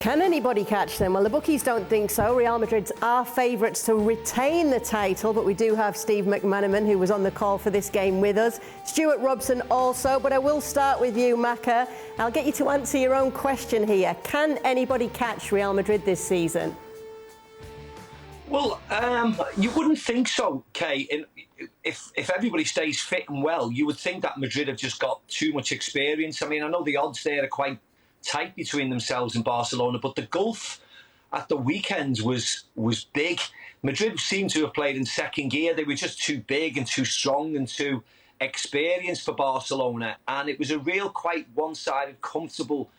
Can anybody catch them? Well, the bookies don't think so. Real Madrid are favourites to retain the title, but we do have Steve McManaman, who was on the call for this game, with us. Stuart Robson also, but I will start with you, Maka. I'll get you to answer your own question here. Can anybody catch Real Madrid this season? Well, you wouldn't think so, Kay. If everybody stays fit and well, you would think that Madrid have just got too much experience. I mean, I know the odds there are quite tight between themselves and Barcelona, but the gulf at the weekend was big. Madrid seemed to have played in second gear. They were just too big and too strong and too experienced for Barcelona, and it was a real quite one-sided, comfortable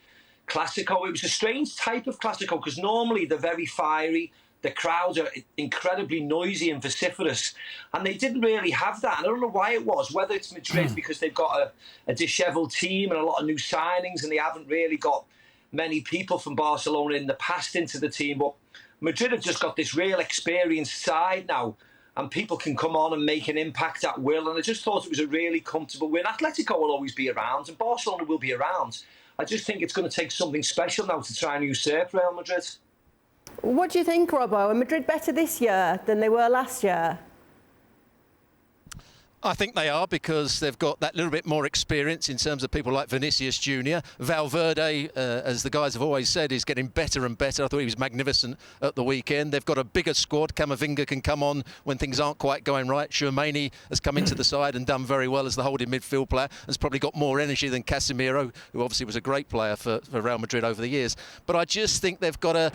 Clasico. It was a strange type of Clasico because normally they're very fiery. The crowds are incredibly noisy and vociferous, and they didn't really have that. And I don't know why it was, whether it's Madrid because they've got a dishevelled team and a lot of new signings, and they haven't really got many people from Barcelona in the past into the team. But Madrid have just got this real experienced side now, and people can come on and make an impact at will. And I just thought it was a really comfortable win. Atletico will always be around, and Barcelona will be around. I just think it's going to take something special now to try and usurp Real Madrid. What do you think, Robbo? Are Madrid better this year than they were last year? I think they are, because they've got that little bit more experience in terms of people like Vinicius Jr. Valverde, as the guys have always said, is getting better and better. I thought he was magnificent at the weekend. They've got a bigger squad. Camavinga can come on when things aren't quite going right. Tchouameni has come into the side and done very well as the holding midfield player. Has probably got more energy than Casemiro, who obviously was a great player for Real Madrid over the years. But I just think they've got a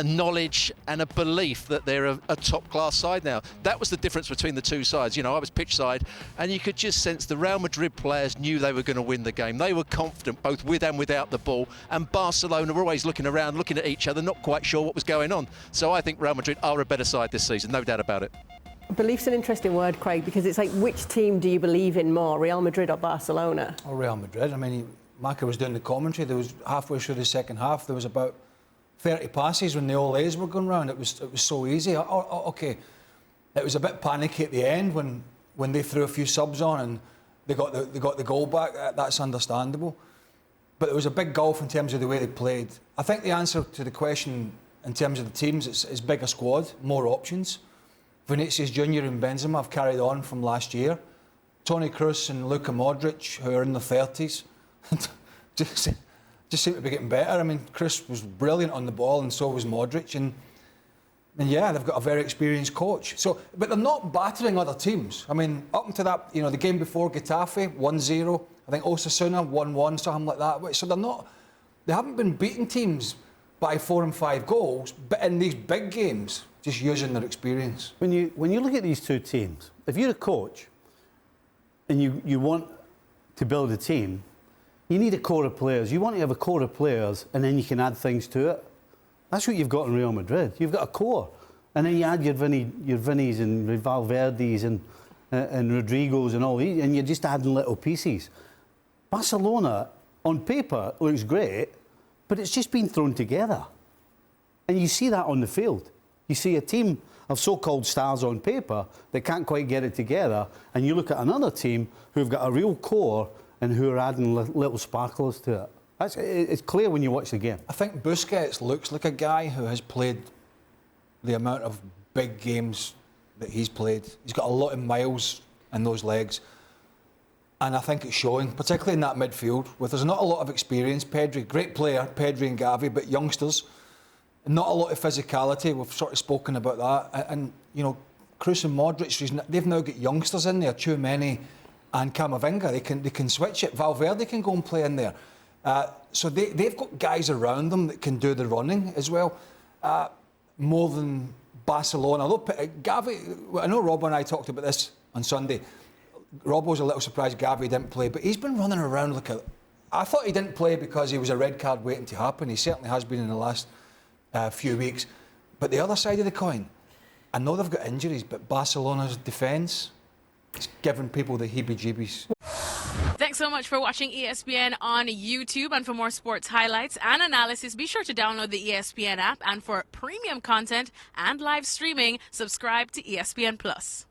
knowledge and a belief that they're a top-class side now. That was the difference between the two sides. You know, I was pitch side, and you could just sense the Real Madrid players knew they were going to win the game. They were confident both with and without the ball, and Barcelona were always looking around, looking at each other, not quite sure what was going on. So I think Real Madrid are a better side this season, no doubt about it. Belief's an interesting word, Craig, because it's like, which team do you believe in more, Real Madrid or Barcelona? Oh, Real Madrid. I mean, Maka was doing the commentary. There was halfway through the second half, there was about 30 passes when the all A's were going round. It was so easy. Okay, it was a bit panicky at the end when they threw a few subs on and they got the goal back. That's understandable. But there was a big gulf in terms of the way they played. I think the answer to the question in terms of the teams is bigger squad, more options. Vinicius Jr. and Benzema have carried on from last year. Toni Kroos and Luka Modric, who are in their 30s, just seem to be getting better. I mean, Kroos was brilliant on the ball, and so was Modric. And yeah, they've got a very experienced coach. So, but they're not battering other teams. I mean, up until that, you know, the game before, Getafe 1-0. I think Osasuna 1-1, something like that. So they haven't been beating teams by 4 and 5 goals, but in these big games, just using their experience. When you look at these two teams, if you're a coach and you want to build a team, you need a core of players. You want to have a core of players, and then you can add things to it. That's what you've got in Real Madrid. You've got a core, and then you add your Vinnies and Valverdes and Rodrigos and all these, and you're just adding little pieces. Barcelona, on paper, looks great, but it's just been thrown together. And you see that on the field. You see a team of so-called stars on paper that can't quite get it together, and you look at another team who've got a real core and who are adding little sparklers to it. It's clear when you watch the game. I think Busquets looks like a guy who has played the amount of big games that he's played. He's got a lot of miles in those legs. And I think it's showing, particularly in that midfield, where there's not a lot of experience. Pedri, great player, Pedri and Gavi, but youngsters. Not a lot of physicality. We've sort of spoken about that. And you know, Kroos and Modric, they've now got youngsters in there, Tchouameni and Camavinga. They can switch it. Valverde can go and play in there. So they've got guys around them that can do the running as well, more than Barcelona. Although Gavi, I know Rob and I talked about this on Sunday. Rob was a little surprised Gavi didn't play, but he's been running around like a... I thought he didn't play because he was a red card waiting to happen. He certainly has been in the last few weeks. But the other side of the coin, I know they've got injuries, but Barcelona's defence, it's giving people the heebie-jeebies. Thanks so much for watching ESPN on YouTube. And for more sports highlights and analysis, be sure to download the ESPN app. And for premium content and live streaming, subscribe to ESPN+.